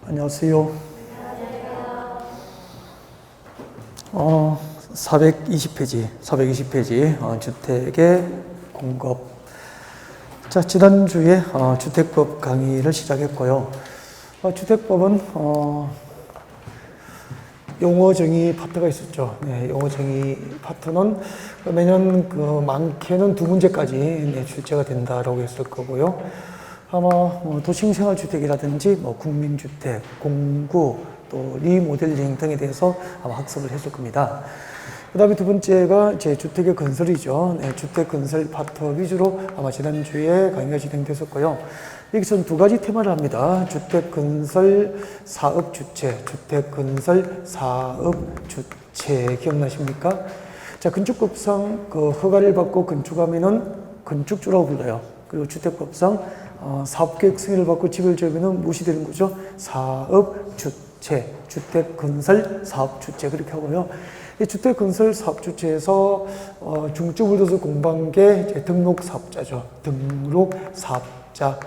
안녕하세요. 420페이지, 주택의 공급. 자, 지난주에 주택법 강의를 시작했고요. 주택법은 용어 정의 파트가 있었죠. 네, 용어 정의 파트는 매년 많게는 2문제까지 출제가 된다라고 했을 거고요. 아마 도심생활주택이라든지 국민주택, 공구, 또 리모델링 등에 대해서 아마 학습을 했을 겁니다. 그 다음에 두 번째가 제 주택의 건설이죠. 네, 주택 건설 파트 위주로 아마 지난주에 강의가 진행됐었고요. 여기서는 두 가지 테마를 합니다. 주택 건설 사업 주체, 주택 건설 사업 주체 기억나십니까? 자, 건축법상 허가를 받고 건축하면은 건축주라고 불러요. 그리고 주택법상 사업계획 승인을 받고 집을 지으면은 무엇이 되는 거죠? 사업 주체, 주택 건설 사업 주체 그렇게 하고요. 이 주택 건설 사업 주체에서 중점을 둬서 공부한 게 등록 사업자죠. 등록 사업자.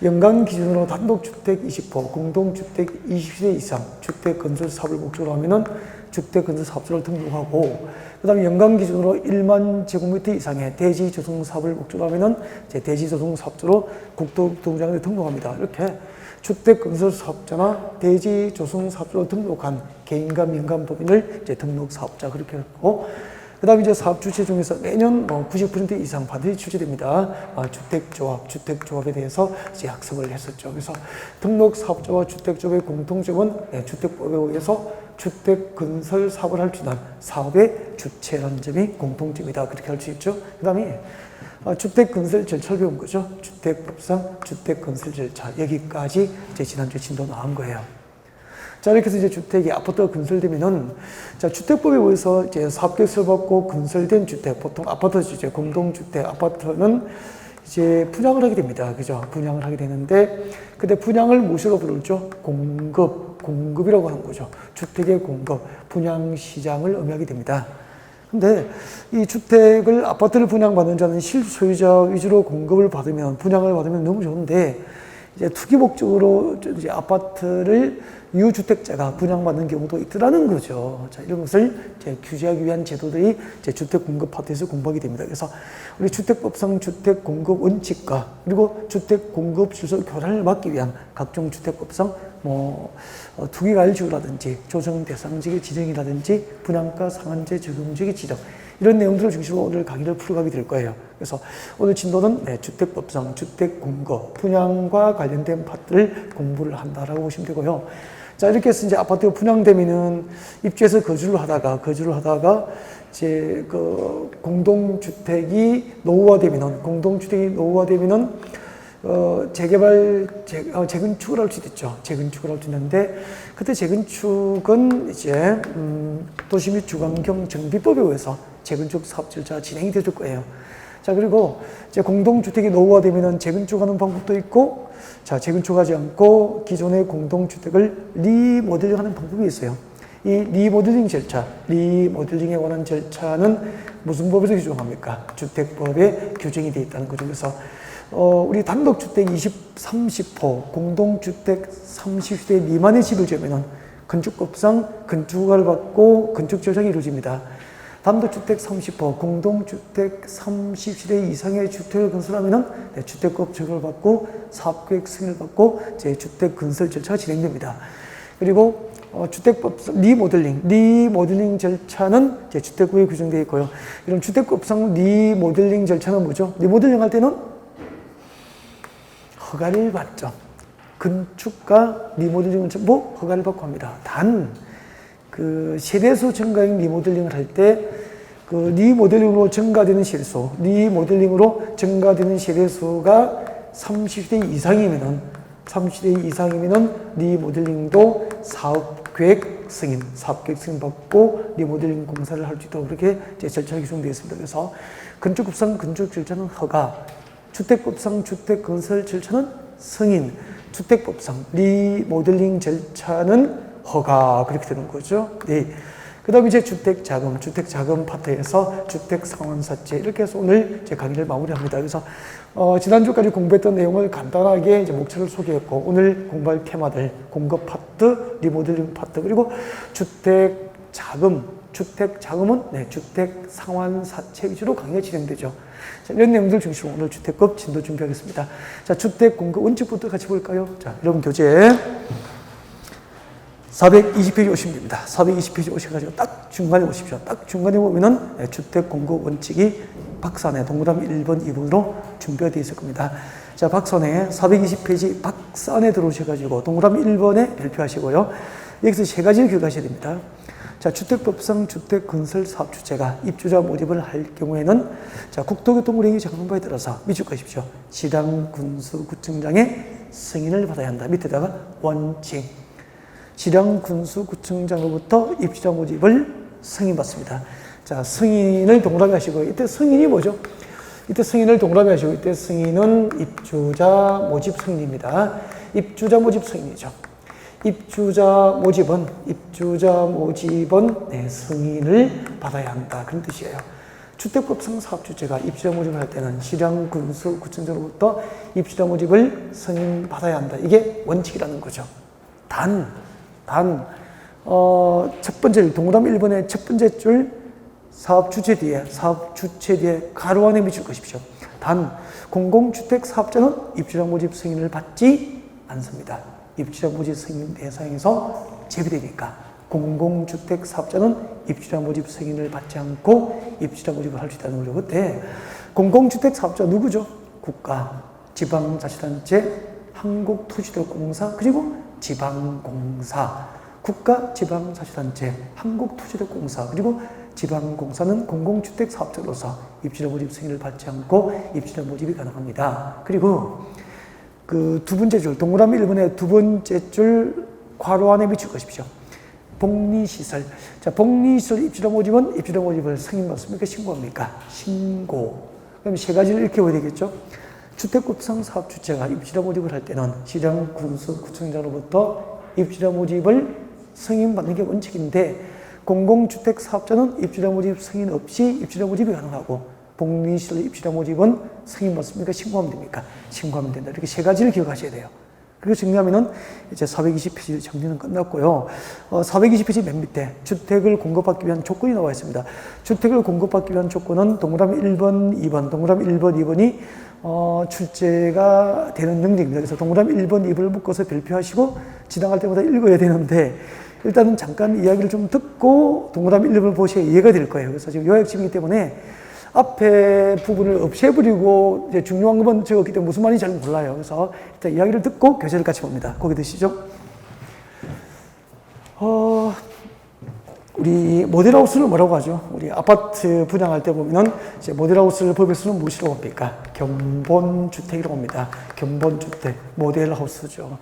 연간 기준으로 단독주택 20호, 공동주택 20세대 이상 주택 건설 사업을 목적으로 하면은 주택 건설 사업자를 등록하고, 그 다음에 연간 기준으로 1만 제곱미터 이상의 대지 조성 사업을 목적으로 하면은 대지 조성 사업자로 국토교통부장에 등록합니다. 이렇게 주택 건설 사업자나 대지 조성 사업자로 등록한 개인과 민간 법인을 등록 사업자 그렇게 하고, 그 다음에 사업 주체 중에서 매년 90% 이상 반드시 출제됩니다. 주택조합에 대해서 학습을 했었죠. 그래서 등록 사업자와 주택조합의 공통점은 주택법에 의해서 주택 건설 사업을 할 수 있는 사업의 주체라는 점이 공통점이다. 그렇게 할 수 있죠. 그 다음에 주택 건설 절차를 배운 거죠. 주택법상 주택 건설 절차. 여기까지 지난주에 진도 나온 거예요. 자, 이렇게 해서 주택이 아파트가 건설되면은, 자, 주택법에 의해서 사업계획서를 받고 건설된 주택, 보통 아파트죠. 공동주택, 아파트는 분양을 하게 됩니다. 그죠? 분양을 하게 되는데, 근데 분양을 무엇으로 부르죠? 공급이라고 하는 거죠. 주택의 공급, 분양 시장을 의미하게 됩니다. 근데 이 주택을, 아파트를 분양받는 자는 실소유자 위주로 공급을 받으면, 분양을 받으면 너무 좋은데, 투기 목적으로 아파트를 유주택자가 분양받는 경우도 있더라는 거죠. 자, 이런 것을 규제하기 위한 제도들이 주택 공급 파트에서 공부하게 됩니다. 그래서 우리 주택법상 주택 공급 원칙과 그리고 주택 공급 질서 교란을 막기 위한 각종 주택법상 투기가일지구라든지 조정 대상지의 지정이라든지 분양가 상한제 적용지의 지정, 이런 내용들을 중심으로 오늘 강의를 풀어가게 될 거예요. 그래서 오늘 진도는 주택법상 주택 공급, 분양과 관련된 파트를 공부를 한다라고 보시면 되고요. 자, 이렇게 해서 아파트가 분양되면은 입주해서 거주를 하다가 공동주택이 노후화되면은 재건축을 할 수도 있죠. 재건축을 할 수 있는데, 그때 재건축은 도시 및 주거환경 정비법에 의해서 재건축 사업 절차가 진행이 될 거예요. 자, 그리고 공동주택이 노후화되면은 재건축하는 방법도 있고, 자, 재건축하지 않고 기존의 공동주택을 리모델링하는 방법이 있어요. 이 리모델링 절차, 리모델링에 관한 절차는 무슨 법에서 규정합니까? 주택법에 규정이 되어 있다는 거죠. 그래서 우리 단독주택 30호, 공동주택 30세대 미만의 집을 지으면은 건축법상 건축허가를 받고 건축 절차가 이루어집니다. 단독주택 30호, 공동주택 30세대 이상의 주택을 건설하면은 주택법 적용을 받고 사업계획 승인을 받고 주택 건설 절차가 진행됩니다. 그리고 주택법상 리모델링 절차는 주택법에 규정되어 있고요. 이런 주택법상 리모델링 절차는 뭐죠? 리모델링 할 때는 허가를 받죠. 건축가 리모델링은 허가를 받고 합니다. 단 세대수 증가형 리모델링을 할 때 리모델링으로 증가되는 세대수가 30대 이상이면은 리모델링도 사업계획 승인 받고 리모델링 공사를 할 수 있도록 그렇게 절차가 규정되어 있습니다. 그래서 건축법상 건축 절차는 허가, 주택법상 주택 건설 절차는 승인, 주택법상 리모델링 절차는 허가, 그렇게 되는 거죠. 네. 그 다음에 이제 주택자금 파트에서 주택상환사채 이렇게 해서 오늘 제 강의를 마무리합니다. 그래서 지난주까지 공부했던 내용을 간단하게 이제 목차를 소개했고 오늘 공부할 테마들 공급 파트, 리모델링 파트 그리고 주택자금은 주택상환사채 위주로 강의가 진행되죠. 자, 이런 내용들 중심으로 오늘 주택급 진도 준비하겠습니다. 자, 주택공급 원칙부터 같이 볼까요? 자, 여러분 교재 420페이지 오시면 됩니다. 420페이지 오셔가지고 딱 중간에 오십시오. 딱 중간에 보면은 주택공급 원칙이 박스안에 동그라미 1번, 2번으로 준비가 되어 있을 겁니다. 자, 박스안에 420페이지 박스안에 들어오셔가지고 동그라미 1번에 별표하시고요. 여기서 세 가지를 기억하셔야 됩니다. 자, 주택법상 주택건설사업주체가 입주자 모집을 할 경우에는 자, 국토교통부령이 정한 바에 따라서 미축하십시오. 지량군수구청장의 승인을 받아야 한다. 밑에다가 원칙. 지량군수구청장으로부터 입주자 모집을 승인받습니다. 자, 승인을 동그라미 하시고 이때 승인이 뭐죠? 이때 승인을 동그라미 하시고 이때 승인은 입주자 모집 승인입니다. 입주자 모집 승인이죠. 입주자 모집은 승인을 받아야 한다. 그런 뜻이에요. 주택법상 사업주체가 입주자 모집을 할 때는 시량군수구청장으로부터 입주자 모집을 승인받아야 한다. 이게 원칙이라는 거죠. 첫 번째, 동그라미 1번의 첫 번째 줄 사업주체 뒤에 가로 안에 미칠 것이십시오. 공공주택 사업자는 입주자 모집 승인을 받지 않습니다. 입주자 모집 승인 대상에서 제외되니까 공공주택 사업자는 입주자 모집 승인을 받지 않고 입주자 모집을 할 수 있다는 거죠. 그때 공공주택 사업자 누구죠? 국가, 지방자치단체, 한국토지대공사, 그리고 지방공사, 국가, 지방자치단체, 한국토지대공사, 그리고 지방공사는 공공주택 사업자로서 입주자 모집 승인을 받지 않고 입주자 모집이 가능합니다. 그리고 그 두 번째 줄, 동그라미 1번의 두 번째 줄 괄호 안에 미칠 것이십시오. 복리시설. 자, 복리시설 입주자 모집은 입주자 모집을 승인받습니까? 신고합니까? 신고. 그럼 세 가지를 이렇게 해야 되겠죠? 주택급상 사업주체가 입주자 모집을 할 때는 시장군수구청장으로부터 입주자 모집을 승인받는 게 원칙인데 공공주택 사업자는 입주자 모집 승인 없이 입주자 모집이 가능하고 복리시설 입주자 모집은 승인받습니까? 신고하면 됩니까? 신고하면 된다. 이렇게 세 가지를 기억하셔야 돼요. 그리고 정리하면은 이제 420페이지 정리는 끝났고요. 420페이지 맨 밑에 주택을 공급받기 위한 조건이 나와 있습니다. 주택을 공급받기 위한 조건은 동그라미 1번, 2번, 동그라미 1번, 2번이 출제가 되는 능력입니다. 그래서 동그라미 1번, 2번을 묶어서 별표하시고 지나갈 때마다 읽어야 되는데 일단은 잠깐 이야기를 좀 듣고 동그라미 1번을 보셔야 이해가 될 거예요. 그래서 지금 요약집이기 때문에 앞에 부분을 없애버리고 이제 중요한 것만 적었기 때문에 무슨 말인지 잘 몰라요. 그래서 일단 이야기를 듣고 교재를 같이 봅니다. 거기 드시죠. 우리 모델하우스를 뭐라고 하죠? 우리 아파트 분양할 때 보면은 이제 모델하우스를 법에서는 무엇이라고 합니까? 견본주택이라고 합니다. 견본주택, 모델하우스죠.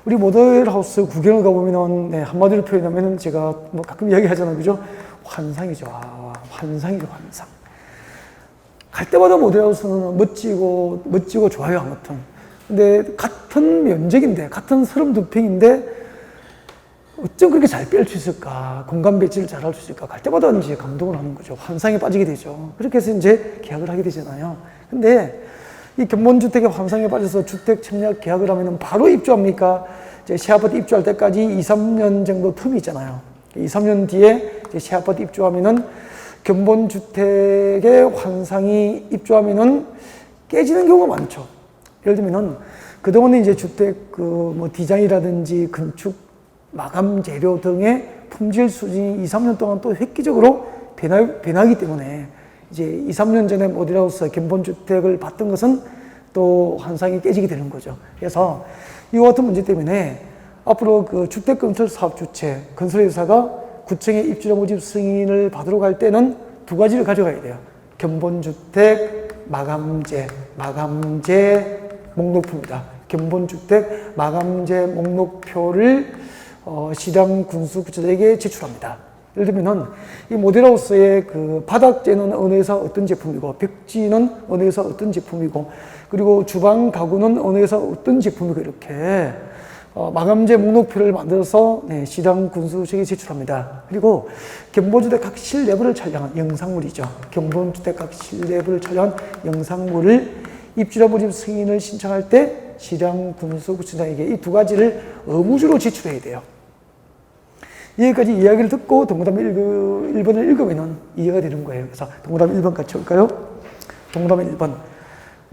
우리 모델하우스 구경을 가보면은, 네, 한마디로 표현하면은 제가 뭐 가끔 이야기 하잖아요. 그죠? 환상이죠. 환상이죠, 환상. 갈 때마다 모델하우스는 멋지고 좋아요, 아무튼. 근데 같은 면적인데, 같은 32평인데, 어쩜 그렇게 잘 뺄 수 있을까? 공간 배치를 잘 할 수 있을까? 갈 때마다 이제 감동을 하는 거죠. 환상에 빠지게 되죠. 그렇게 해서 이제 계약을 하게 되잖아요. 근데 이 견본주택의 환상에 빠져서 주택 청약 계약을 하면은 바로 입주합니까? 이제 시아파트 입주할 때까지 2, 3년 정도 텀이 있잖아요. 2, 3년 뒤에 이제 시아파트 입주하면은 견본주택의 환상이 입주하면은 깨지는 경우가 많죠. 예를 들면은 그동안에 이제 주택 디자인이라든지 건축 마감 재료 등의 품질 수준이 2, 3년 동안 또 획기적으로 변하기 때문에 이제 2, 3년 전에 모델하우스 견본주택을 봤던 것은 또 환상이 깨지게 되는 거죠. 그래서 이와 같은 문제 때문에 앞으로 그 주택건설 사업주체, 건설회사가 구청의 입주자 모집 승인을 받으러 갈 때는 두 가지를 가져가야 돼요. 견본주택, 마감재 목록표입니다. 견본주택, 마감재 목록표를 시장군수구청에게 제출합니다. 예를 들면은 이 모델하우스의 그 바닥재는 어느 회사 어떤 제품이고, 벽지는 어느 회사 어떤 제품이고, 그리고 주방 가구는 어느 회사 어떤 제품이고, 이렇게 마감재 목록표를 만들어서 네, 시장 군수청에 제출합니다. 그리고 견본주택 각 실내부를 촬영한 영상물이죠. 견본주택 각 실내부를 촬영한 영상물을 입주자 모집 승인을 신청할 때 시장 군수구청장에게 이 두 가지를 의무주로 제출해야 돼요. 여기까지 이야기를 듣고 동그라미 1번을 읽으면 이해가 되는 거예요. 그래서 동그라미 1번 같이 올까요? 동그라미 1번.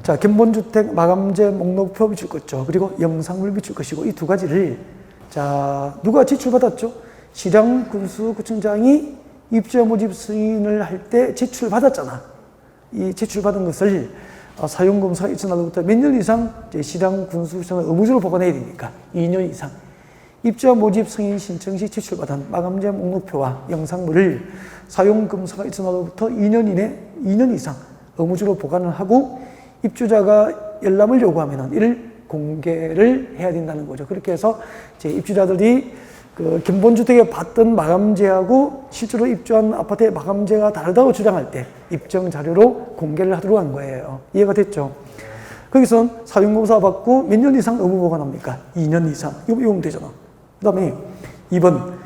자, 견본주택 마감재 목록표 비출 것죠. 그리고 영상물 비출 것이고 이 두 가지를 자, 누가 제출받았죠? 시장 군수구청장이 입주자 모집 승인을 할 때 제출받았잖아. 이 제출받은 것을 사용검사가 있은 날로부터 몇 년 이상 시장 군수구청장은 의무적으로 보관해야 되니까 2년 이상. 입주자 모집 승인 신청 시 제출받은 마감재 목록표와 영상물을 사용검사가 있은 날로부터 2년 이상 의무적으로 보관을 하고 입주자가 열람을 요구하면 이를 공개를 해야 된다는 거죠. 그렇게 해서 이제 입주자들이 그 견본주택에 받던 마감재하고 실제로 입주한 아파트의 마감재가 다르다고 주장할 때 입증 자료로 공개를 하도록 한 거예요. 이해가 됐죠? 거기선 사용검사 받고 몇 년 이상 의무 보관합니까? 2년 이상. 이거 보면 되잖아. 그 다음에 2번.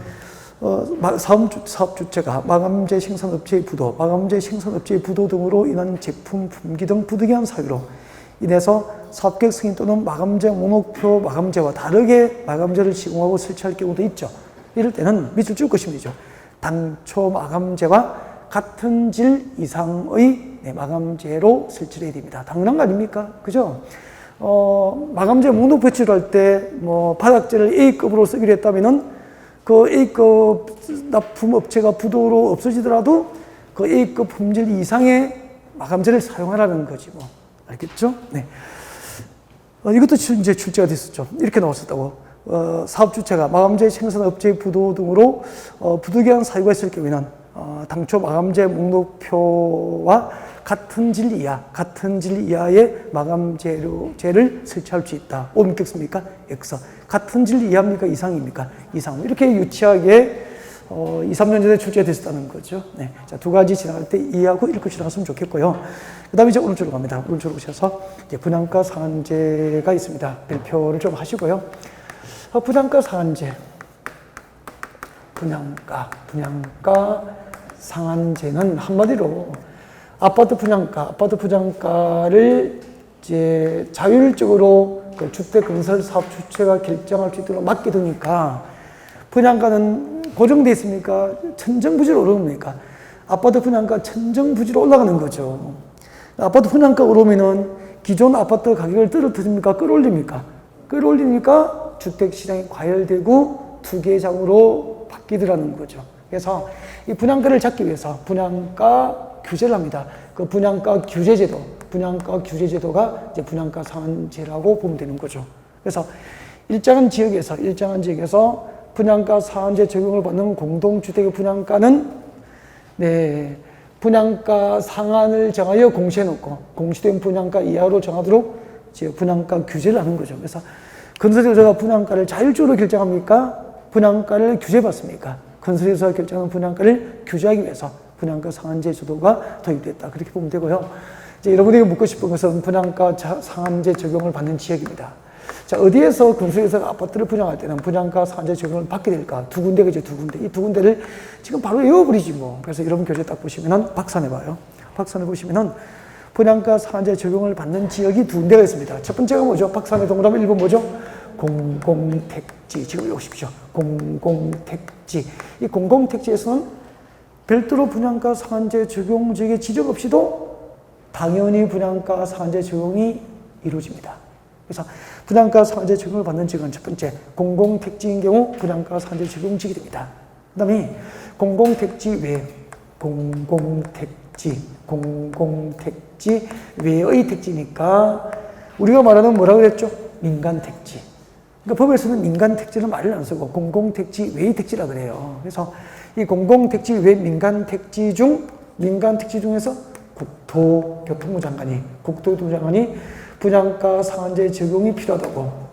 사업주체가 마감재 생산업체의 부도, 마감재 생산업체의 부도 등으로 인한 제품 품귀 등 부득이한 사유로 인해서 사업계획 승인 또는 마감재 목록표 마감재와 다르게 마감재를 시공하고 설치할 경우도 있죠. 이럴 때는 밑을 쭉 보시면 되죠. 당초 마감재와 같은 질 이상의 마감재로 설치를 해야 됩니다. 당연한 거 아닙니까? 그죠? 마감재 목록표 제출할 때 바닥재를 A급으로 쓰기로 했다면은 그 A급 납품업체가 부도로 없어지더라도 그 A급 품질 이상의 마감재를 사용하라는 거지 뭐. 알겠죠? 네. 이것도 이제 출제가 됐었죠. 이렇게 나왔었다고. 사업주체가 마감재 생산업체의 부도 등으로 부득이한 사유가 있을 경우에는 당초 마감재 목록표와 같은 질 이하의 마감재를 설치할 수 있다. 옵니까? X입니까? X. 같은 질 이하입니까? 이상입니까? 이상. 이렇게 유치하게 2, 3년 전에 출제됐었다는 거죠. 네. 자, 두 가지 지나갈 때 이해하고 읽고 지나갔으면 좋겠고요. 그 다음에 이제 오른쪽으로 갑니다. 오른쪽으로 오셔서 이제 분양가 상한제가 있습니다. 별표를 좀 하시고요. 분양가 상한제. 분양가 상한제는 한마디로 아파트 분양가를 이제 자율적으로 그 주택 건설 사업 주체가 결정할 수 있도록 맡겨두니까 분양가는 고정돼 있습니까? 천정부지로 오릅니까? 아파트 분양가 천정부지로 올라가는 거죠. 아파트 분양가 오르면은 기존 아파트 가격을 떨어뜨립니까? 끌어올립니까? 끌어올리니까 주택 시장이 과열되고 투기장으로 바뀌더라는 거죠. 그래서 이 분양가를 잡기 위해서 분양가 규제를 합니다. 그 분양가 규제제도가 이제 분양가 상한제라고 보면 되는 거죠. 그래서 일정한 지역에서 분양가 상한제 적용을 받는 공동주택의 분양가는 분양가 상한을 정하여 공시해놓고 공시된 분양가 이하로 정하도록 이제 분양가 규제를 하는 거죠. 그래서 건설회사가 분양가를 자율적으로 결정합니까? 분양가를 규제받습니까? 건설회사가 결정하는 분양가를 규제하기 위해서 분양가 상한제 제도가 도입됐다. 그렇게 보면 되고요. 이제 여러분에게 묻고 싶은 것은 분양가 상한제 적용을 받는 지역입니다. 자, 어디에서 건설회사가 아파트를 분양할 때는 분양가 상한제 적용을 받게 될까? 두 군데가 이제 두 군데. 이 두 군데를 지금 바로 외워버리지 뭐. 그래서 여러분 교재 딱 보시면은 박산해봐요. 박산해 보시면은 분양가 상한제 적용을 받는 지역이 두 군데가 있습니다. 첫 번째가 뭐죠? 박산의 동그라미 1번 뭐죠? 공공택지. 지금 외우십시오. 공공택지. 이 공공택지에서는 별도로 분양가 상한제 적용 지역의 지적 없이도 당연히 분양가 상한제 적용이 이루어집니다. 그래서 분양가 상한제 적용을 받는 지역은 첫 번째, 공공택지인 경우 분양가 상한제 적용 지역이 됩니다. 그 다음에 공공택지 외의 택지니까 우리가 말하는 뭐라고 그랬죠? 민간택지. 그러니까 법에서는 민간택지는 말을 안 쓰고 공공택지 외의 택지라 그래요. 그래서 이 공공택지 외 민간택지 중에서 국토교통부 장관이 분양가 상한제 적용이 필요하다고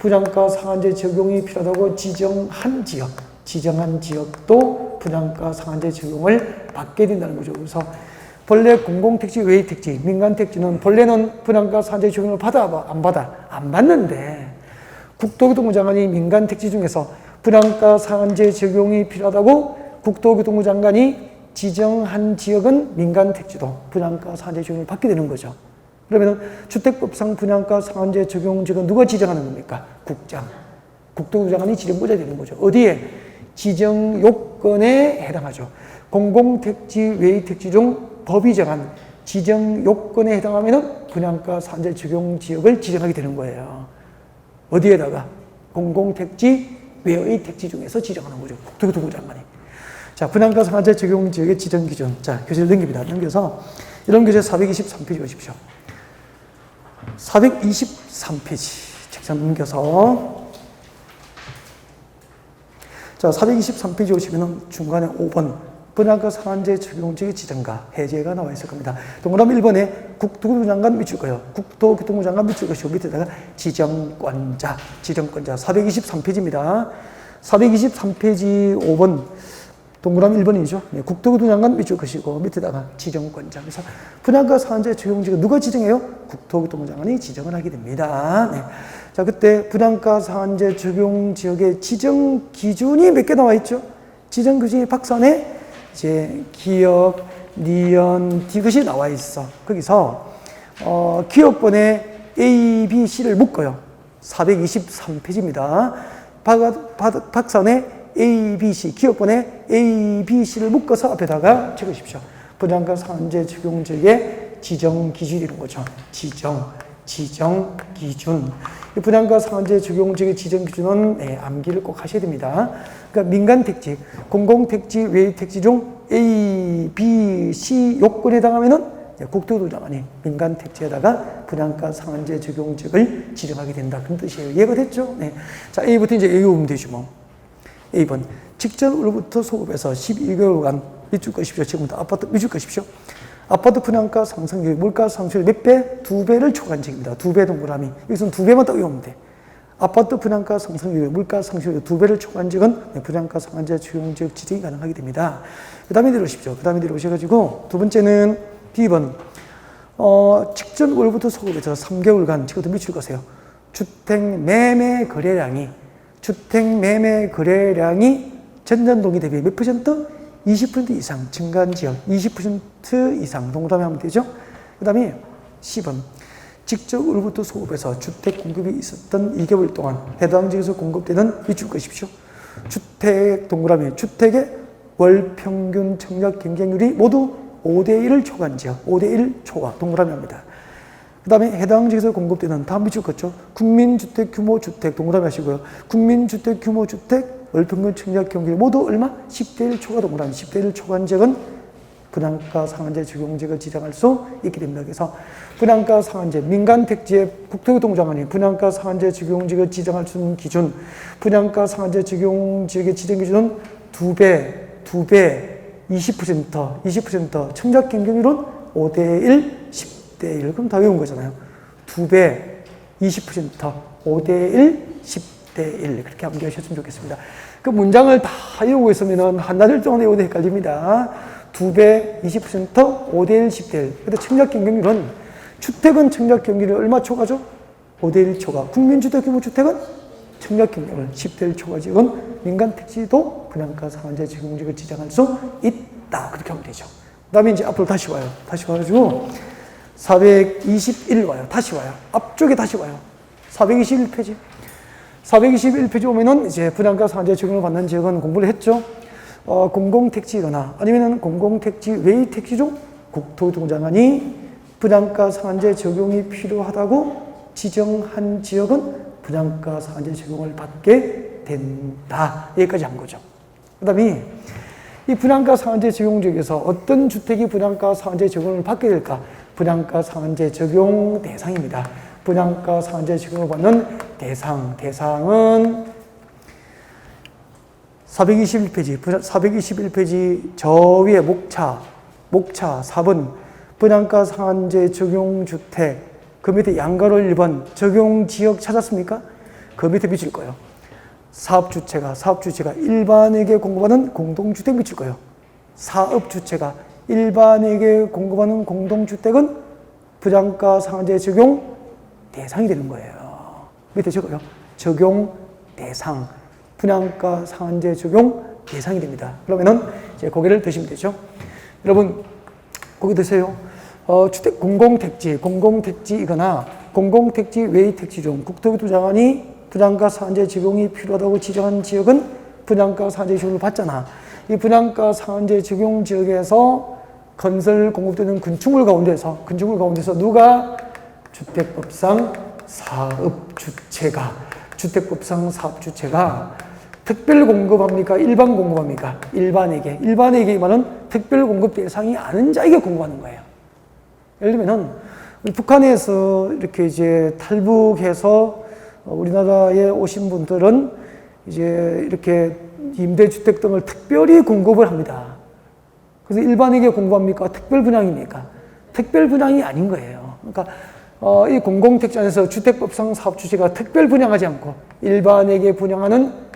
분양가 상한제 적용이 필요하다고 지정한 지역도 분양가 상한제 적용을 받게 된다는 거죠. 그래서 본래 공공택지 외의 택지, 민간택지는 본래는 분양가 상한제 적용을 받아 안 받아? 안 받는데 국토교통부 장관이 민간 택지 중에서 분양가 상한제 적용이 필요하다고 국토교통부 장관이 지정한 지역은 민간 택지도 분양가 상한제 적용을 받게 되는 거죠. 그러면 주택법상 분양가 상한제 적용 지역은 누가 지정하는 겁니까? 국장. 국토교통부 장관이 지정고자 되는 거죠. 어디에? 지정 요건에 해당하죠. 공공택지 외의 택지 중 법이 정한 지정 요건에 해당하면 분양가 상한제 적용 지역을 지정하게 되는 거예요. 어디에다가? 공공택지 외의 택지 중에서 지정하는 거죠. 국토교통부 장관이. 자, 분양가 상한제 적용 지역의 지정 기준. 자, 교재를 넘깁니다. 넘겨서 이런 교재 423페이지 보십시오. 423페이지. 책상 넘겨서. 자, 423페이지 오시면은 중간에 5번. 분양가 상한제 적용 지역의 지정과 해제가 나와 있을 겁니다. 동그라미 1번에 국토교통부 장관 밑줄 거예요. 국토교통부 장관 밑줄 것이고 밑에다가 지정권자 423페이지입니다. 423페이지 5번 동그라미 1번이죠. 네, 국토교통부 장관 밑줄 것이고 밑에다가 지정권자. 그래서 분양가 상한제 적용 지역 누가 지정해요? 국토교통부 장관이 지정을 하게 됩니다. 네. 자, 그때 분양가 상한제 적용 지역의 지정 기준이 몇 개 나와 있죠? 지정 기준이 박산에 이제 기업, 니은, 디귿이 나와 있어. 거기서 기업번에 A, B, C를 묶어요. 423페이지입니다. 박산에 A, B, C, 기업번에 A, B, C를 묶어서 앞에다가 적으십시오. 분양가 상한제 적용 지역의 지정 기준이 되는 거죠. 지정 기준. 이 분양가 상한제 적용 지역의 지정 기준은 네, 암기를 꼭 하셔야 됩니다. 그러니까 민간 택지, 공공 택지, 외의 택지 중 A, B, C 요건에 해당하면은 국토교통부 장관이 민간 택지에다가 분양가 상한제 적용 지역을 지정하게 된다. 그런 뜻이에요. 이해가 됐죠? 네. 자, A부터 이제 A 오면 되죠, 뭐. A번. 직전으로부터 소급해서 12개월간 밑줄 것이십시오. 지금부터 아파트 밑줄 것이십시오. 아파트 분양가 상승률, 물가 상승률 몇 배? 2배를 초과한적입니다. 2배 동그라미. 여기서는 2배만 딱 외우면 돼. 아파트 분양가 상승률, 물가 상승률 2배를 초과한 적은 분양가 상한제 적용 지역 지정이 가능하게 됩니다. 그 다음에 내려오십시오. 그 다음에 내려오셔가지고 두 번째는 B번. 직전 월부터 소급해서 3개월간 지금부터 밑줄 거세요. 주택 매매 거래량이 전년 동기 대비 몇 %? 20% 이상 증가한 지역 20% 이상 동그라미 하면 되죠. 그 다음에 C번. 직접으로부터 소급해서 주택 공급이 있었던 2개월 동안 해당 지역에서 공급되는 밑줄 것이십시오. 주택 동그라미 주택의 월 평균 청약 경쟁률이 모두 5대1을 초과한 지역 5대1 초과 동그라미 합니다. 그 다음에 해당 지역에서 공급되는 다음 밑줄 걷죠. 국민주택 규모 주택 동그라미 하시고요. 국민주택 규모 주택 월평균 청약 경쟁률 모두 얼마? 10대1 초과 동그라미 10대1 초과한 지역은 분양가 상한제 적용 지역을 지정할 수 있게 됩니다. 그래서 분양가 상한제, 민간 택지의 국토교통부 장관이 분양가 상한제 적용 지역을 지정할 수 있는 기준, 분양가 상한제 적용 지역의 지정 기준은 2배, 20%, 청약 경쟁률은 5대1, 10대1. 그럼 다 외운 거잖아요. 2배, 20%, 5대1, 10대1. 그렇게 암기하셨으면 좋겠습니다. 그 문장을 다 외우고 있으면 한나절 동안 외우도 헷갈립니다. 2배, 20%, 5대1, 10대1. 근데 청약 경쟁률은 주택은 청약 경쟁률이 얼마 초과죠? 5대1 초과. 국민주택 규모 주택은 청약 경쟁률 10대1 초과 지역은 민간 택지도 분양가 상한제 적용 지역을 지정할 수 있다. 그렇게 하면 되죠. 그 다음에 이제 앞으로 다시 와요. 다시 와가지고 421 와요. 다시 와요. 앞쪽에 다시 와요. 421페이지. 421페이지 오면은 이제 분양가 상한제 적용을 받는 지역은 공부를 했죠. 공공택지거나 아니면 공공택지 외의 택지 중 국토교통부 장관이 분양가 상한제 적용이 필요하다고 지정한 지역은 분양가 상한제 적용을 받게 된다. 여기까지 한 거죠. 그 다음에 이 분양가 상한제 적용 지역에서 어떤 주택이 분양가 상한제 적용을 받게 될까? 분양가 상한제 적용 대상입니다. 분양가 상한제 적용을 받는 대상은 421페이지 저 위에 목차 4번 분양가 상한제 적용 주택 그 밑에 양가로 1번 적용 지역 찾았습니까? 그 밑에 밑줄 거예요. 사업주체가 일반에게 공급하는 공동주택 밑줄 거예요. 사업주체가 일반에게 공급하는 공동주택은 분양가 상한제 적용 대상이 되는 거예요. 밑에 적어요. 적용 대상, 분양가 상한제 적용 대상이 됩니다. 그러면은 이제 고개를 드시면 되죠. 여러분, 고개 드세요. 주택 공공택지이거나 공공택지 외의 택지 중 국토교토부 장관이 분양가 상한제 적용이 필요하다고 지정한 지역은 분양가 상한제 적용을 받잖아. 이 분양가 상한제 적용 지역에서 건설 공급되는 건축물 가운데서 누가 주택법상 사업주체가 특별 공급합니까? 일반 공급합니까? 일반에게 말은 특별 공급 대상이 아닌 자에게 공급하는 거예요. 예를 들면은 북한에서 이렇게 이제 탈북해서 우리나라에 오신 분들은 이제 이렇게 임대주택 등을 특별히 공급을 합니다. 그래서 일반에게 공급합니까? 특별 분양입니까? 특별 분양이 아닌 거예요. 그러니까 이 공공택지 안에서 주택법상 사업주체가 특별 분양하지 않고 일반에게 분양하는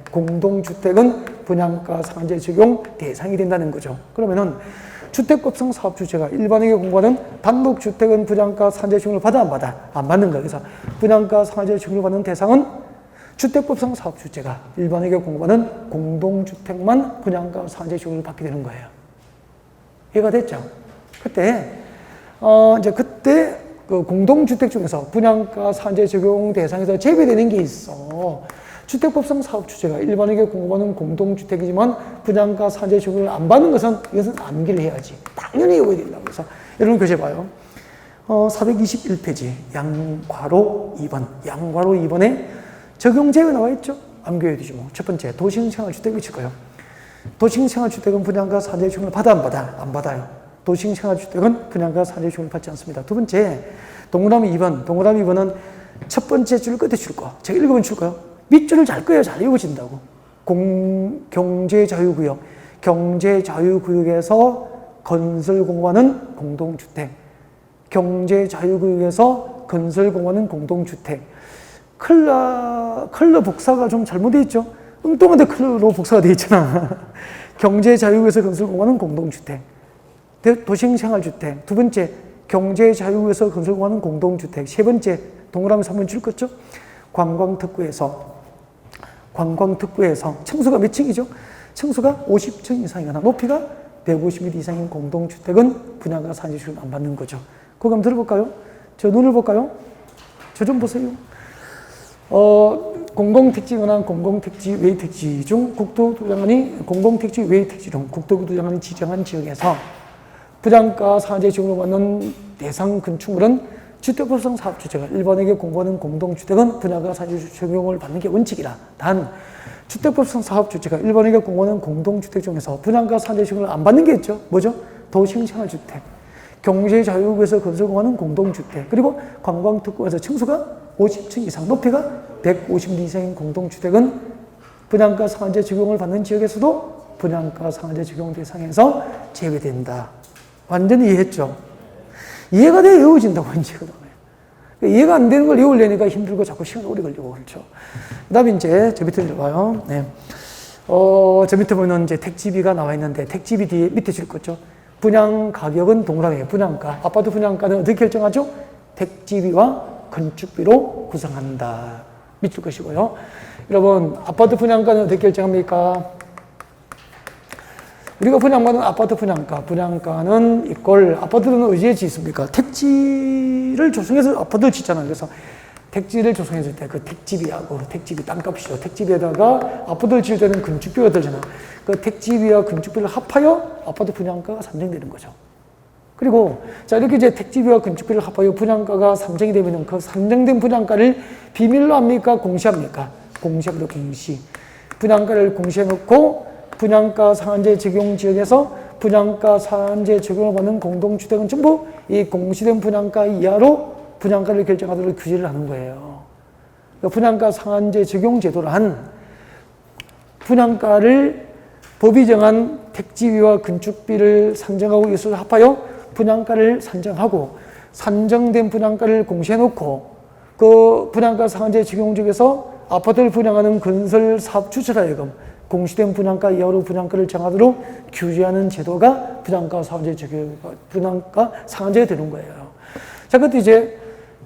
공동주택은 분양가 상한제 적용 대상이 된다는 거죠. 그러면은 주택법상 사업주체가 일반에게 공급하는 단독주택은 분양가 상한제 적용을 받아 안 받아? 안 받는 거예요. 그래서 분양가 상한제 적용을 받는 대상은 주택법상 사업주체가 일반에게 공급하는 공동주택만 분양가 상한제 적용을 받게 되는 거예요. 이해가 됐죠? 그때 그 공동주택 중에서 분양가 상한제 적용 대상에서 제외되는 게 있어. 주택법상 사업주체가 일반에게 공급하는 공동주택이지만 분양가 상한제 적용을 안 받는 것은 이것은 암기를 해야지. 당연히 외워야 된다고. 그래서 여러분 교재 봐요. 421페이지 양괄호 2번에 적용 제외 나와 있죠? 암기해야 되죠. 뭐. 첫 번째 도시생활주택 미칠 거예요. 도시생활주택은 분양가 상한제 적용을 받아 안 받아? 안 받아요. 도시생활주택은 분양가 상한제 적용을 받지 않습니다. 두 번째 동그라미 2번은 첫 번째 줄 끝에 줄 거. 제가 읽으면 줄 거예요. 밑줄을 잘 꺼야 잘 읽어진다고. 경제자유구역에서 건설 공급하는 공동주택. 경제자유구역에서 건설 공급하는 공동주택. 컬러 복사가 좀 잘못되어 있죠? 엉뚱한데 컬러로 복사가 되어 있잖아. 경제자유구역에서 건설 공급하는 공동주택. 도시생활주택. 두 번째 경제자유구역에서 건설 공급하는 공동주택. 세 번째 동그라미 3번 줄 거죠? 관광특구에서 층수가 몇 층이죠? 층수가 50층 이상이거나 높이가 150m 이상인 공동주택은 분양가 상한제 적용을 안 받는 거죠. 그거 한번 들어볼까요? 저 눈을 볼까요? 저 좀 보세요. 공공택지거나 공공택지 외의 택지 중 국토교토부 장관이 공공택지 외의 택지 중 국토교토부 장관이 지정한 지역에서 분양가 상한제 적용을 받는 대상 건축물은 주택법상 사업주체가 일반에게 공급하는 공동주택은 분양가 상한제 적용을 받는 게 원칙이라. 단 주택법상 사업주체가 일반에게 공급하는 공동주택 중에서 분양가 상한제 적용을 안 받는 게 있죠. 뭐죠? 도시생활주택, 경제자유구역에서 건설 공급하는 공동주택, 그리고 관광특구에서 층수가 50층 이상, 높이가 150m 이상인 공동주택은 분양가 상한제 적용을 받는 지역에서도 분양가 상한제 적용 대상에서 제외된다. 완전히 이해했죠? 이해가 돼야 외워진다고, 이제. 이해가 안 되는 걸 외우려니까 힘들고 자꾸 시간 오래 걸리고, 그렇죠. 그 다음에 이제 저 밑에 들어봐요. 네. 저 밑에 보면 이제 택지비가 나와 있는데, 택지비 뒤에 밑에 줄 거죠. 분양 가격은 동그라미예요. 분양가. 아파트 분양가는 어떻게 결정하죠? 택지비와 건축비로 구성한다. 밑줄 것이고요. 여러분, 아파트 분양가는 어떻게 결정합니까? 우리가 분양받는 아파트 분양가는 이꼴, 아파트는 어디에 짓습니까? 택지를 조성해서 아파트를 짓잖아요. 그래서 택지를 조성했을 때 그 택지비 땅값이죠. 택지비에다가 아파트를 지을 때는 건축비가 들잖아. 그 택지비와 건축비를 합하여 아파트 분양가가 산정되는 거죠. 그리고 자, 이렇게 이제 택지비와 건축비를 합하여 분양가가 산정이 되면 그 산정된 분양가를 비밀로 합니까? 공시합니까? 공시합니다. 공시. 분양가를 공시해 놓고 분양가 상한제 적용 지역에서 분양가 상한제 적용을 받는 공동주택은 전부 이 공시된 분양가 이하로 분양가를 결정하도록 규제를 하는 거예요. 분양가 상한제 적용 제도란 분양가를 법이 정한 택지비와 건축비를 산정하고 이것을 합하여 분양가를 산정하고 산정된 분양가를 공시해놓고 그 분양가 상한제 적용 지역에서 아파트를 분양하는 건설 사업 주체라 하여금 공시된 분양가 이하로 분양가를 정하도록 규제하는 제도가 분양가 상한제가 되는 거예요. 자, 그때 이제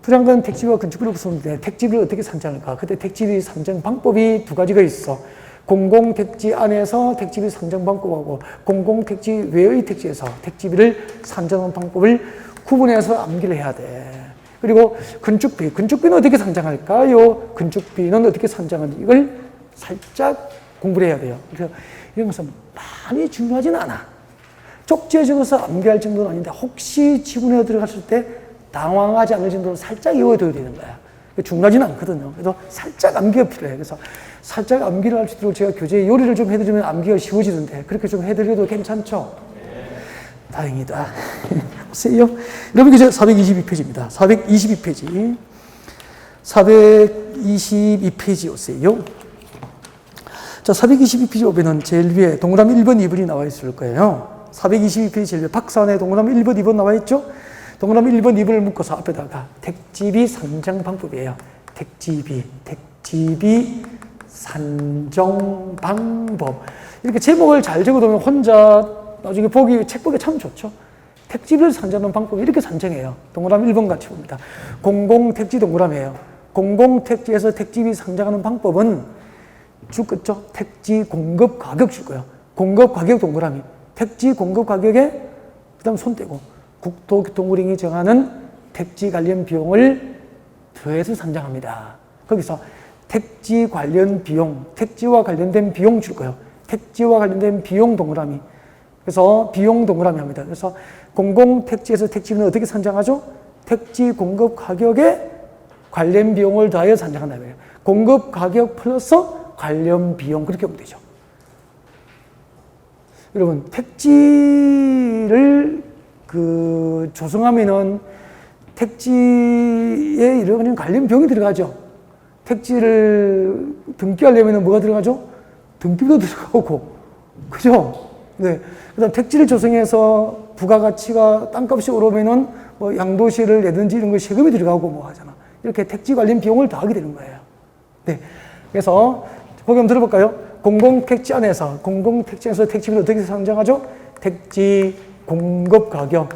분양가는 택지비와 건축비를 구성하는데 택지비를 어떻게 산정할까? 그때 택지비 산정 방법이 두 가지가 있어. 공공택지 안에서 택지비 산정 방법하고 공공택지 외의 택지에서 택지비를 산정하는 방법을 구분해서 암기를 해야 돼. 그리고 건축비는 어떻게 산정할까요? 건축비는 어떻게 산정하는지 이걸 살짝 공부를 해야 돼요. 그래서 이런 것은 많이 중요하진 않아. 쪽지에 적어서 암기할 정도는 아닌데 혹시 지문에 들어갔을 때 당황하지 않을 정도로 살짝 외워둬야 되는 거야. 중요하진 않거든요. 그래서 살짝 암기가 필요해. 그래서 살짝 암기를 할 수 있도록 제가 교재에 요리를 좀 해드리면 암기가 쉬워지는데 그렇게 좀 해드려도 괜찮죠? 네. 다행이다. 보세요. 여러분 교재 422페이지입니다. 422페이지. 422페이지 오세요. 자, 422페이지 오면은 제일 위에 동그라미 1번, 2번이 나와 있을 거예요. 422페이지 제일 위에 박스안에 동그라미 1번, 2번 나와 있죠? 동그라미 1번, 2번을 묶어서 앞에다가 택지비 산정 방법이에요. 택지비 산정 방법. 이렇게 제목을 잘 적어두면 혼자 나중에 책 보기 참 좋죠. 택지비를 산정하는 방법이 이렇게 산정해요. 동그라미 1번 같이 봅니다. 공공택지 동그라미예요. 공공택지에서 택지비 산정하는 방법은 죽겠죠. 택지 공급 가격 줄 거예요. 공급 가격 동그라미. 택지 공급 가격에 그다음 손 떼고 국토교통부령이 정하는 택지 관련 비용을 더해서 산정합니다. 거기서 택지 관련 비용, 택지와 관련된 비용 줄 거예요. 택지와 관련된 비용 동그라미. 그래서 비용 동그라미 합니다. 그래서 공공택지에서 택지비는 어떻게 산정하죠? 택지 공급 가격에 관련 비용을 더하여 산정한다는 거예요. 공급 가격 플러스 관련 비용 그렇게 보면 되죠. 여러분 택지를 조성하면은 택지에 이런 관련 비용이 들어가죠. 택지를 등기하려면 뭐가 들어가죠? 등기비도 들어가고, 그죠? 네. 그 다음 택지를 조성해서 부가가치가 땅값이 오르면은 뭐 양도세를 내든지 이런 거 세금이 들어가고 뭐 하잖아. 이렇게 택지 관련 비용을 더하게 되는 거예요. 네. 그래서 거기 한번 들어볼까요? 공공택지에서 택지비를 어떻게 산정하죠? 택지 공급 가격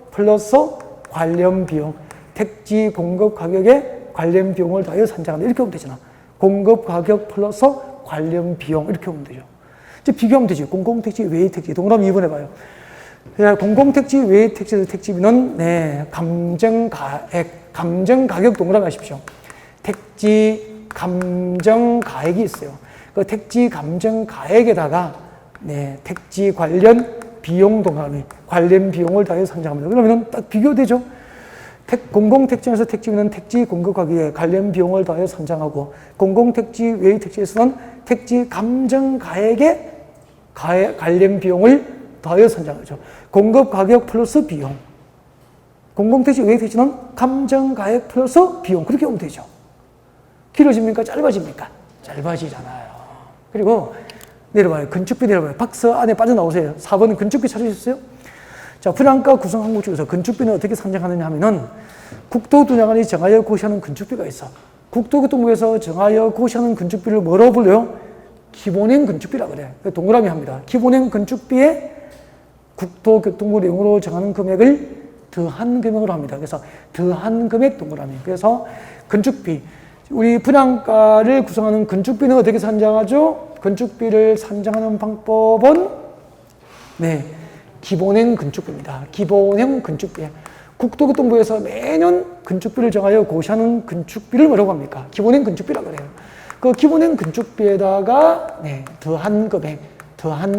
플러스 관련 비용, 택지 공급 가격에 관련 비용을 더하여 산정한다. 이렇게 보면 되잖아. 공급 가격 플러스 관련 비용 이렇게 보면 되죠. 이제 비교하면 되지. 공공택지 외의 택지. 동그라미 2번 해봐요. 공공택지 외의 택지에서 택지비는 감정가격 동그라미 하십시오. 택지 감정가액이 있어요. 그 택지 감정가액에다가 택지 관련 비용 동그라미, 관련 비용을 더해서 산정합니다. 그러면 딱 비교되죠? 공공택지에서 택지비는 택지 공급 가격에 관련 비용을 더해서 산정하고, 공공택지 외의 택지에서는 택지 감정가액에 관련 비용을 더해서 산정하죠. 공급 가격 플러스 비용. 공공택지 외의 택지는 감정가액 플러스 비용. 그렇게 보면 되죠. 길어집니까? 짧아집니까? 짧아지잖아요. 그리고 내려봐요. 건축비 내려봐요. 박스 안에 빠져나오세요. 4번은 건축비 찾으셨어요? 자, 분양가 구성 항목 중에서 건축비는 어떻게 산정하느냐 하면은 국토교통부장관이 정하여 고시하는 건축비가 있어. 국토교통부에서 정하여 고시하는 건축비를 뭐라고 불러요? 기본행 건축비라 그래. 동그라미 합니다. 기본행 건축비에 국토교통부령으로 정하는 금액을 더한 금액으로 합니다. 그래서 더한 금액 동그라미. 그래서 건축비. 우리 분양가를 구성하는 건축비는 어떻게 산정하죠? 건축비를 산정하는 방법은 기본행 건축비입니다. 기본형 건축비. 국토교통부에서 매년 건축비를 정하여 고시하는 건축비를 뭐라고 합니까? 기본행 건축비라고 그래요. 그 기본행 건축비에다가 더한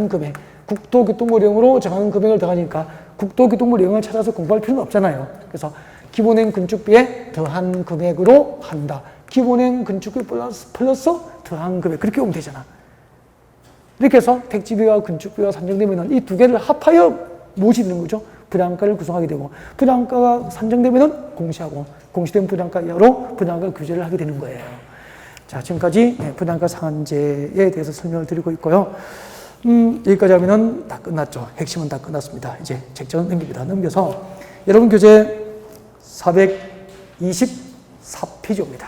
금액. 국토교통부령으로 정하는 금액을 더하니까 국토교통부령을 찾아서 공부할 필요는 없잖아요. 그래서 기본행 건축비에 더한 금액으로 한다. 기본행 건축비 플러스 더한 금액. 그렇게 보면 되잖아. 이렇게 해서 택지비와 건축비가 산정되면 이 두 개를 합하여 무엇이 되는 거죠? 분양가를 구성하게 되고, 분양가가 산정되면 공시하고, 공시된 분양가 이하로 분양가 규제를 하게 되는 거예요. 자, 지금까지 분양가 상한제에 대해서 설명을 드리고 있고요. 여기까지 하면은 다 끝났죠. 핵심은 다 끝났습니다. 이제 책전 넘깁니다. 넘겨서 여러분 교재 424페이지입니다.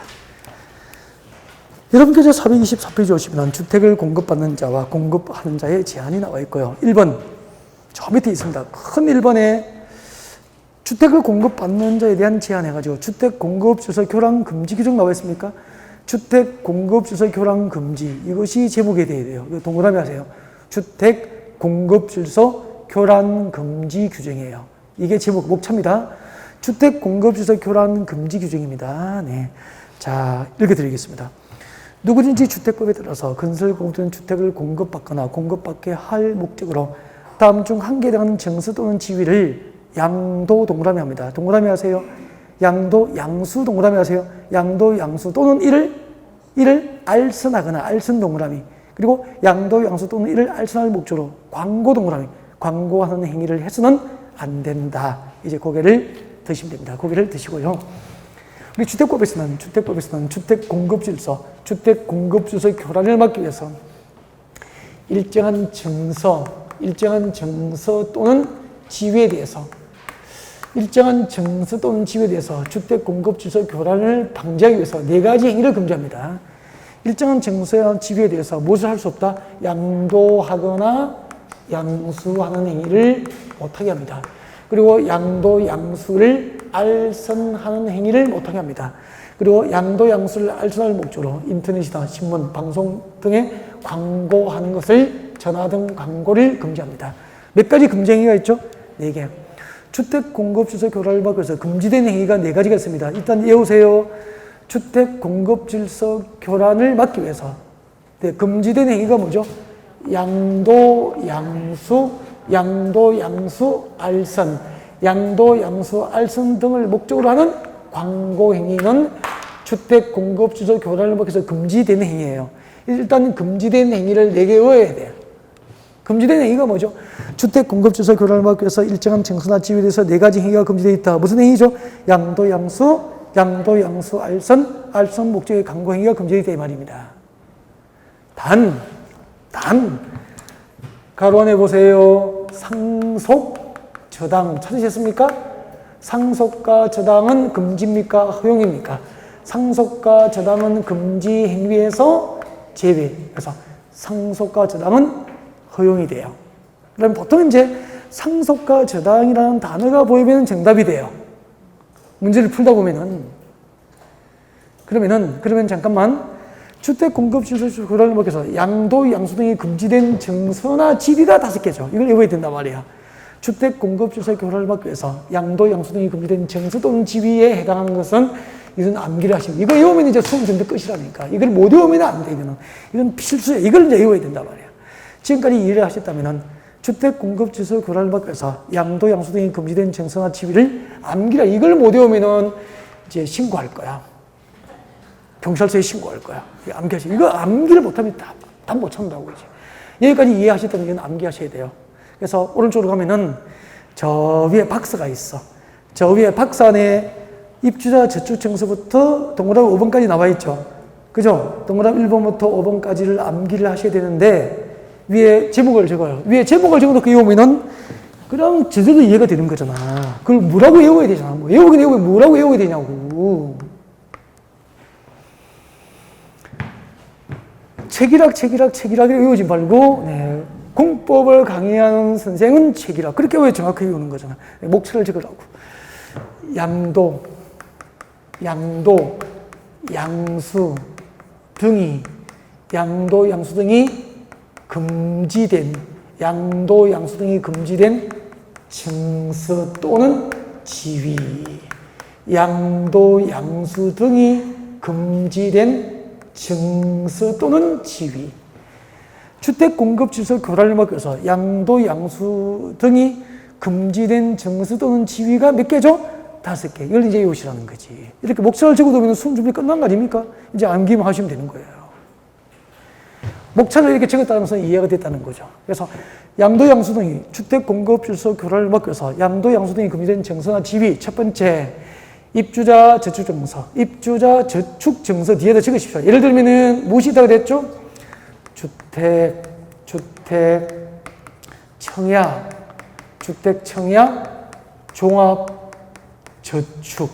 여러분 교재 424페이지 오시면 주택을 공급받는 자와 공급하는 자의 제한이 나와 있고요. 1번 저 밑에 있습니다. 큰 1번에 주택을 공급받는 자에 대한 제한해가지고 주택 공급 질서 교란 금지 규정 나와 있습니까? 주택 공급 질서 교란 금지, 이것이 제목이 되어야 돼요. 이거 동그라미 하세요. 주택 공급 질서 교란 금지 규정이에요. 이게 제목, 목차입니다. 주택 공급 질서 교란 금지 규정입니다. 네. 자, 읽어드리겠습니다. 누구든지 주택법에 따라서 건설 공급된 주택을 공급받거나 공급받게 할 목적으로 다음 중 한 개에 대한 정서 또는 지위를 양도 동그라미 합니다. 동그라미 하세요. 양도, 양수 동그라미 하세요. 양도, 양수 또는 이를 알선하거나 알선 동그라미. 그리고 양도, 양수 또는 이를 알선할 목적으로 광고 동그라미. 광고하는 행위를 해서는 안 된다. 이제 고개를 드시면 됩니다. 고개를 드시고요. 우리 주택법에서는 주택 공급 질서, 주택 공급 질서의 교란을 막기 위해서 일정한 정서 또는 지위에 대해서 주택 공급 질서 교란을 방지하기 위해서 4가지 행위를 금지합니다. 일정한 정서와 지위에 대해서 무엇을 할 수 없다? 양도하거나 양수하는 행위를 못하게 합니다. 그리고 양도, 양수를 알선하는 행위를 못하게 합니다. 그리고 양도, 양수를 알선할 목적으로 인터넷이나 신문, 방송 등에 광고하는 것을 전화 등 광고를 금지합니다. 몇 가지 금지 행위가 있죠? 4개. 주택 공급 질서 교란을 막기 위해서 금지된 행위가 4가지가 있습니다. 일단 외우세요. 주택 공급 질서 교란을 막기 위해서 금지된 행위가 뭐죠? 양도, 양수, 알선, 양도, 양수, 알선 등을 목적으로 하는 광고 행위는 주택 공급 질서 교란을 막기 위해서 금지된 행위예요. 일단 금지된 행위를 4개 외워야 돼요. 금지된 행위가 뭐죠? 주택 공급 질서 교란을 막기 위해서 일정한 정서나 지위에 대해서 4가지 행위가 금지되어 있다. 무슨 행위죠? 양도, 양수, 알선 목적의 광고 행위가 금지되어 있다 이 말입니다. 단 가로 안에 보세요. 상속, 저당 찾으셨습니까? 상속과 저당은 금지입니까? 허용입니까? 상속과 저당은 금지 행위에서 제외. 그래서 상속과 저당은 허용이 돼요. 그럼 보통 이제 상속과 저당이라는 단어가 보이면 정답이 돼요. 문제를 풀다 보면은. 그러면 잠깐만. 주택 공급 질서 교란을 막기 위해서 양도, 양수 등이 금지된 정서나 지위가 5개죠. 이걸 외워야 된단 말이야. 주택 공급 질서 교란을 막기 위해서 양도, 양수 등이 금지된 정서 또는 지위에 해당하는 것은 이건 암기를 하시면 이거 외우면 이제 수능 준비 끝이라니까. 이걸 못 외우면 안 돼. 이건 필수야. 이걸 이제 외워야 된단 말이야. 지금까지 이해를 하셨다면은 주택 공급 질서 교란을 막기 위해서 양도, 양수 등이 금지된 정서나 지위를 암기라. 이걸 못 외우면은 이제 신고할 거야. 경찰서에 신고할 거야. 암기하시. 이거 암기를 못하면 다 못 찾는다고 이제. 여기까지 이해하셨다면 이건 암기하셔야 돼요. 그래서 오른쪽으로 가면은 저 위에 박스가 있어. 저 위에 박스 안에 입주자 저축 정서부터 동그라미 5번까지 나와 있죠. 그죠? 동그라미 1번부터 5번까지를 암기를 하셔야 되는데 위에 제목을 적어요. 위에 제목을 적어놓고 외우면은 그럼 제대로 이해가 되는 거잖아. 그걸 뭐라고 외워야 되잖아. 뭐 외우긴 뭐라고 외워야 되냐고. 책이락 외우지 말고, 공법을 강의하는 선생은 책이락. 그렇게 왜 정확하게 외우는 거잖아. 목차를 적으라고. 양도, 양수 등이 금지된 정서 또는 지위. 양도, 양수 등이 금지된 정서 또는 지위. 주택 공급 질서 교란을 막기 위해서 양도, 양수 등이 금지된 정서 또는 지위가 몇 개죠? 5개. 이걸 이제 외우시라는 거지. 이렇게 목차를 적어두면 수능 준비 끝난 거 아닙니까? 이제 암기만 하시면 되는 거예요. 목차를 이렇게 적었다는 것은 이해가 됐다는 거죠. 그래서 양도, 양수 등이 주택 공급 질서 교란을 막기 위해서 양도, 양수 등이 금지된 정서나 지위. 첫 번째, 입주자 저축 정서. 입주자 저축 정서 뒤에다 적으십시오. 예를 들면은 무엇이 있다고 됐죠? 주택청약, 종합저축.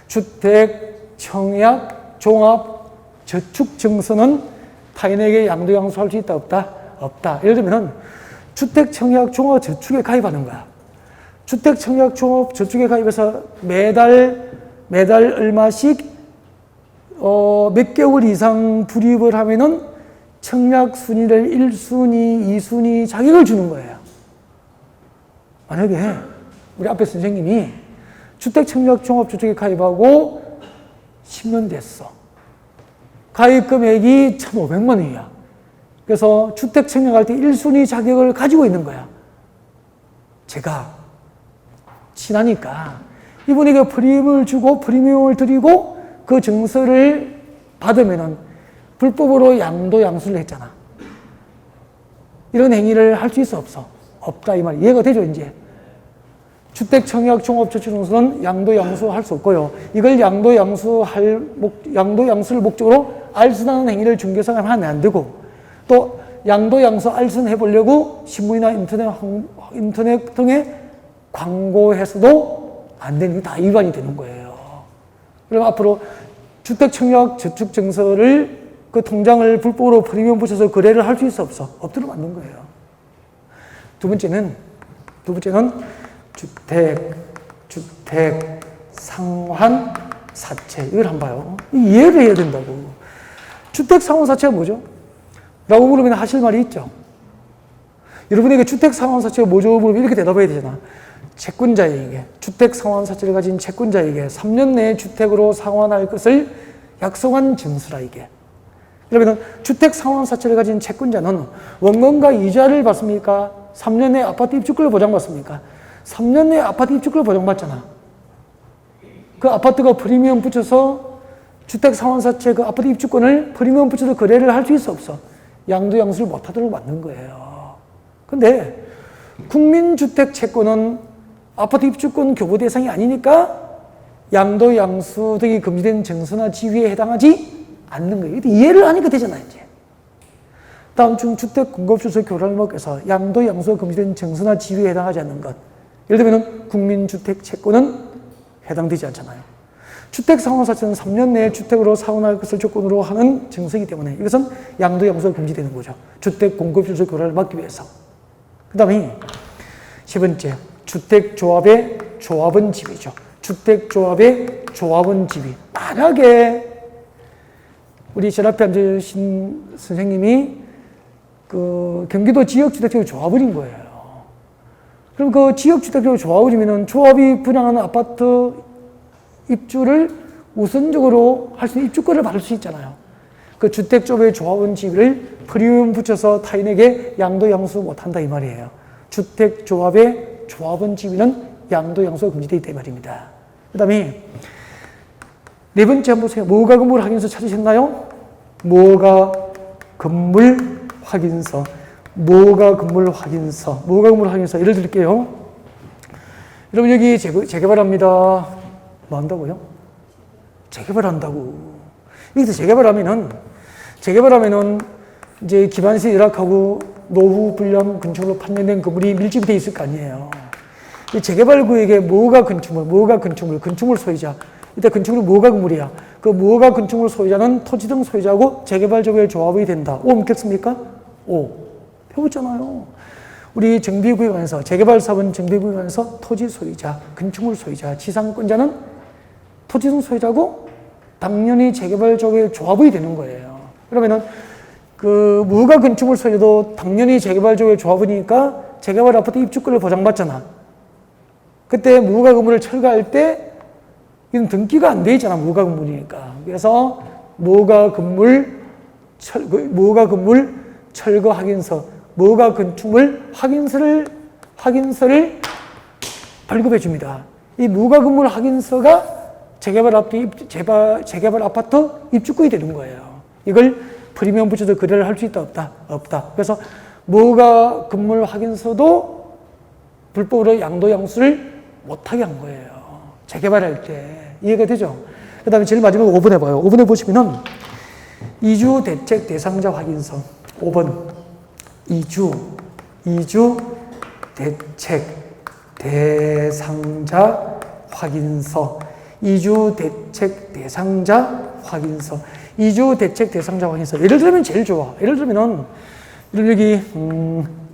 주택청약, 종합저축 정서는 타인에게 양도, 양수할 수 있다, 없다? 없다. 예를 들면은 주택청약, 종합저축에 가입하는 거야. 주택청약종업 저축에 가입해서 매달 얼마씩 몇 개월 이상 불입을 하면은 청약순위를 1순위, 2순위 자격을 주는 거예요. 만약에 우리 앞에 선생님이 주택청약종합저축에 가입하고 10년 됐어. 가입 금액이 1,500만 원이야. 그래서 주택청약할 때 1순위 자격을 가지고 있는 거야. 제가 친하니까 이분에게 프리미엄을 주고 프리미엄을 드리고 그 증서를 받으면은 불법으로 양도양수를 했잖아. 이런 행위를 할 수 있어 없어? 없다 이 말 이해가 되죠 이제? 주택청약종합저축증서는 양도양수할 수 없고요. 이걸 양도양수를 목적으로 알선하는 행위를 중개사가 하면 안 되고 또 양도양수 알선해 보려고 신문이나 인터넷 등에 광고해서도 안 되는 게 다 위반이 되는 거예요. 그럼 앞으로 주택청약저축증서를 그 통장을 불법으로 프리미엄 붙여서 거래를 할 수 있어 없어? 없도록 만든 거예요. 두 번째는 주택 상환 사채 이걸 한번 봐요. 이해를 해야 된다고. 주택 상환 사채가 뭐죠? 라고 물으면 하실 말이 있죠. 여러분에게 주택 상환 사채가 뭐죠? 물으면 이렇게 대답해야 되잖아. 채권자에게 주택 상환 사채를 가진 채권자에게 3년 내에 주택으로 상환할 것을 약속한 증서라 이게. 그러면 주택 상환 사채를 가진 채권자는 원금과 이자를 받습니까? 3년 내에 아파트 입주권을 보장받습니까? 3년 내에 아파트 입주권을 보장받잖아. 그 아파트가 프리미엄 붙여서 주택 상환 사채 그 아파트 입주권을 프리미엄 붙여서 거래를 할 수 있어 없어? 양도양수를 못하도록 만든 거예요. 근데 국민주택 채권은 아파트 입주권 교부 대상이 아니니까 양도양수 등이 금지된 증서나 지위에 해당하지 않는 거예요. 이해를 하니까 되잖아요, 이제. 다음 중 주택공급주소 교란목에서 양도양수가 금지된 증서나 지위에 해당하지 않는 것. 예를 들면 국민주택 채권은 해당되지 않잖아요. 주택상환사채는 3년 내에 주택으로 상환할 것을 조건으로 하는 증서이기 때문에 이것은 양도양수가 금지되는 거죠. 주택공급주소 교란을 막기 위해서. 그 다음에 세 번째, 주택조합의 조합원 지위죠. 주택조합의 조합원 지위. 만약에 우리 제 앞에 앉으신 선생님이 그 경기도 지역주택조합 조합원인 거예요. 그럼 그 지역주택조합 조합원이면은 조합이 분양하는 아파트 입주를 우선적으로 할 수 있는 입주권을 받을 수 있잖아요. 그 주택조합의 조합원 지위를 프리미엄 붙여서 타인에게 양도양수 못한다 이 말이에요. 주택조합의 조합원 지위는 양도양수가 금지되어 있다 이 말입니다. 그 다음에 네 번째 한번 보세요. 무허가 건물 확인서 찾으셨나요? 무허가 건물 확인서. 무허가 건물 확인서. 예를 들게요. 여러분 여기 재개발합니다. 뭐 한다고요? 재개발한다고. 여기서 재개발하면은 이제 기반시 열악하고 노후 불량 건축으로 판정된 건물이 밀집이 돼 있을 거 아니에요. 이 재개발구역에 무허가 건축물 소유자. 이때 건축물이 무허가 건물이야. 그 무허가 건축물 소유자는 토지 등 소유자하고 재개발조합의 조합이 된다. 오 믿겠습니까? 오. 배웠잖아요. 우리 정비구역안에서 재개발사업은 정비구역안에서 토지 소유자, 건축물 소유자, 지상권자는 토지 등 소유자고 당연히 재개발조합의 조합이 되는 거예요. 그러면은 그 무허가 건축물 소유도 당연히 재개발조합의 조합이니까 재개발 아파트 입주권을 보장받잖아. 그때 무허가 건물을 철거할 때 이건 등기가 안 돼 있잖아. 무허가 건물이니까. 그래서 무허가 건물 철거 확인서, 무허가 건축물 확인서를 발급해 줍니다. 이 무허가 건물 확인서가 재개발 아파트 입주권이 되는 거예요. 이걸 프리미엄 붙여서 거래를 할 수 있다, 없다. 그래서 무허가 건물 확인서도 불법으로 양도양수를 못하게 한 거예요. 재개발할 때. 이해가 되죠? 그 다음에 제일 마지막 5번 해봐요. 5번에 보시면은 이주 대책 대상자 확인서. 5번. 이주 대책 대상자 확인서. 이주 대책 대상자 확인서. 예를 들면 제일 좋아. 예를 들면은 여기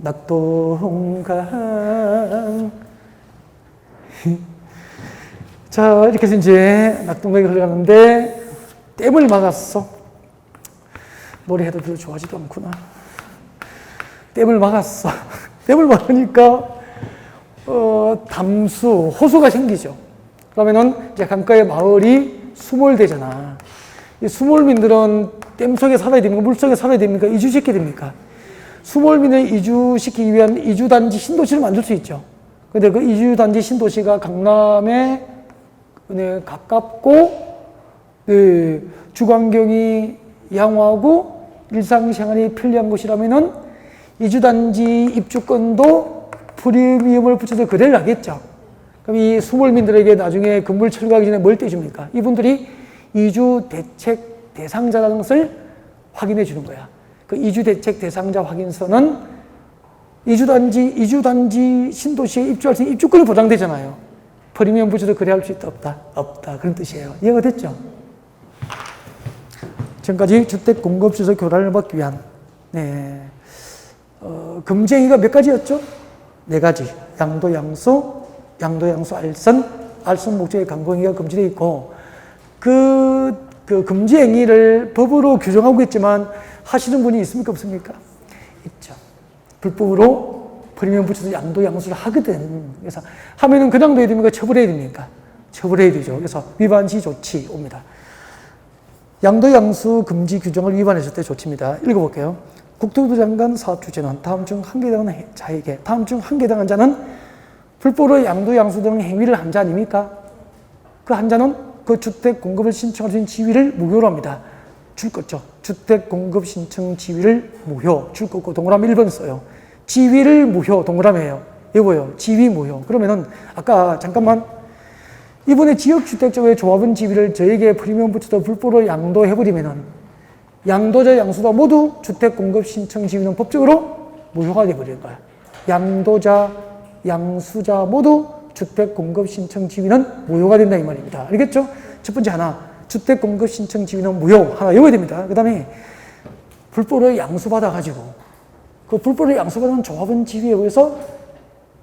낙동강 자, 이렇게 해서 이제 낙동강이 흘러가는데 댐을 막았어. 노래 해도 별로 좋아하지도 않구나. 댐을 막았어. 댐을 막으니까 담수, 호수가 생기죠. 그러면은 이제 강가의 마을이 수몰되잖아. 이 수몰민들은 댐 속에 살아야 됩니까? 물 속에 살아야 됩니까? 이주시켜야 됩니까? 수몰민을 이주시키기 위한 이주단지 신도시를 만들 수 있죠. 근데 그 이주단지 신도시가 강남에 가깝고, 주거환경이 양호하고 일상생활이 편리한 곳이라면은 이주단지 입주권도 프리미엄을 붙여서 거래를 하겠죠. 그럼 이 수몰민들에게 나중에 건물 철거하기 전에 뭘 떼줍니까? 이분들이 이주 대책 대상자라는 것을 확인해 주는 거야. 그 이주 대책 대상자 확인서는 이주단지 신도시에 입주할 수 있는 입주권이 보장되잖아요. 프리미엄 붙여서 거래할 수 있다, 없다? 없다. 그런 뜻이에요. 이해가 됐죠? 지금까지 주택 공급 시설 교란을 막기 위한, 금지행위가 몇 가지였죠? 4가지. 양도, 양수, 알선 목적의 강공행위가 금지되어 있고, 그 금지행위를 법으로 규정하고 있지만 하시는 분이 있습니까? 없습니까? 있죠. 불법으로 프리미엄 붙여서 양도, 양수를 하거든. 그래서 하면은 그냥 둬야 됩니까? 처벌해야 됩니까? 처벌해야 되죠. 그래서 위반 시 조치 옵니다. 양도, 양수 금지 규정을 위반했을 때 조치입니다. 읽어볼게요. 국토부 장관 사업주체는 다음 중 한 개 해당하는 자에게, 다음 중 한 개 해당하는 자는 불법으로 양도, 양수 등 행위를 한 자 아닙니까? 그 한 자는 그 주택 공급을 신청할 수 있는 지위를 무효로 합니다. 줄 거죠. 주택 공급 신청 지위를 무효, 줄 거고 동그라미 1번 써요. 지위를 무효, 동그라미예요. 이거요. 지위 무효. 그러면은 아까 잠깐만 이번에 지역주택자의 조합원 지위를 저에게 프리미엄 붙여서 불법으로 양도해버리면은 양도자, 양수자 모두 주택 공급 신청 지위는 법적으로 무효가 되어버리는 거야. 양도자, 양수자 모두 주택 공급 신청 지위는 무효가 된다 이 말입니다. 알겠죠? 첫 번째 하나, 주택 공급 신청 지위는 무효 하나 외워야 됩니다. 그 다음에 불법으로 양수받아가지고 그 불법으로 양수받은 조합원 지위에 의해서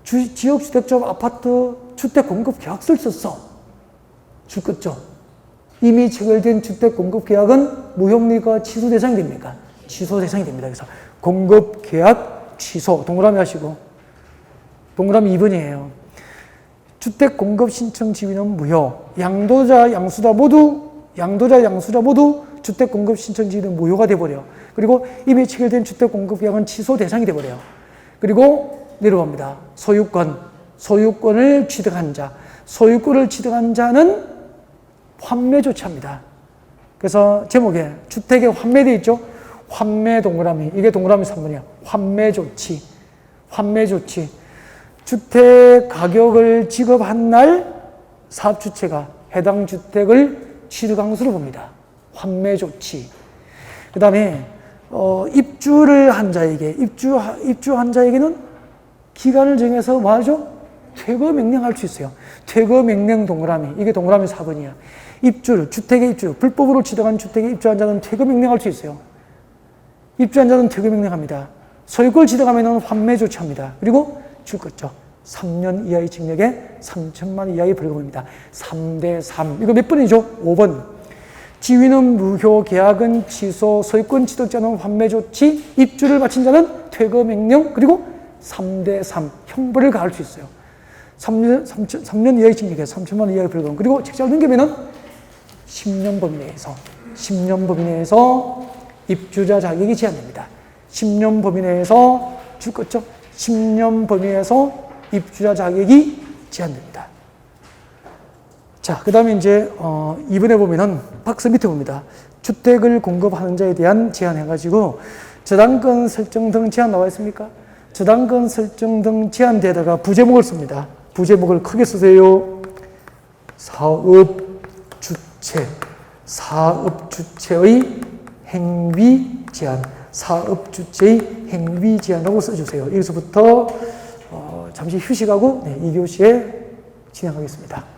지역주택조합 아파트 주택 공급 계약서를 썼어. 줄 거죠? 이미 체결된 주택 공급 계약은 무효입니까? 취소 대상이 됩니까? 취소 대상이 됩니다. 그래서 공급 계약 취소 동그라미 하시고 동그라미 2번이에요. 주택 공급 신청 지위는 무효. 양도자, 양수자 모두 주택 공급 신청 지위는 무효가 돼버려. 그리고 이미 체결된 주택 공급 계약은 취소 대상이 돼버려요. 그리고 내려갑니다. 소유권을 취득한 자. 소유권을 취득한 자는 환매 조치합니다. 그래서 제목에 주택에 환매되어 있죠? 환매 동그라미. 이게 동그라미 3번이야. 환매 조치. 주택 가격을 지급한 날 사업주체가 해당 주택을 취득한 것으로 봅니다. 환매 조치. 그 다음에 입주를 한 자에게, 입주한 자에게는 기간을 정해서 뭐 하죠? 퇴거 명령할 수 있어요. 퇴거 명령 동그라미. 이게 동그라미 4번이야. 주택의 입주, 불법으로 취득한 주택에 입주한 자는 퇴거 명령할 수 있어요. 입주한 자는 퇴거 명령합니다. 소유권을 취득하면 환매 조치합니다. 그리고 줄 거죠. 3년 이하의 징역에 3천만 원 이하의 벌금입니다. 3대3. 이거 몇 번이죠? 5번. 지위는 무효, 계약은 취소, 소유권 취득자는 환매 조치, 입주를 마친 자는 퇴거 명령, 그리고 3대3 형벌을 가할 수 있어요. 3년 이하의 징역에 3천만 원 이하의 벌금. 그리고 책자를 넘기면은 10년 범위 내에서 입주자 자격이 제한됩니다. 10년 범위 내에서 줄 거죠? 10년 범위 내에서 입주자 자격이 제한됩니다. 자, 그 다음에 이제, 2번에 보면은 박스 밑에 봅니다. 주택을 공급하는 자에 대한 제한 해가지고, 저당권 설정 등 제한 나와 있습니까? 저당권 설정 등 제한대에다가 부제목을 씁니다. 부제목을 크게 쓰세요. 사업주체의 행위 제한. 사업주체의 행위 제한이라고 써주세요. 여기서부터 잠시 휴식하고 2교시에 진행하겠습니다.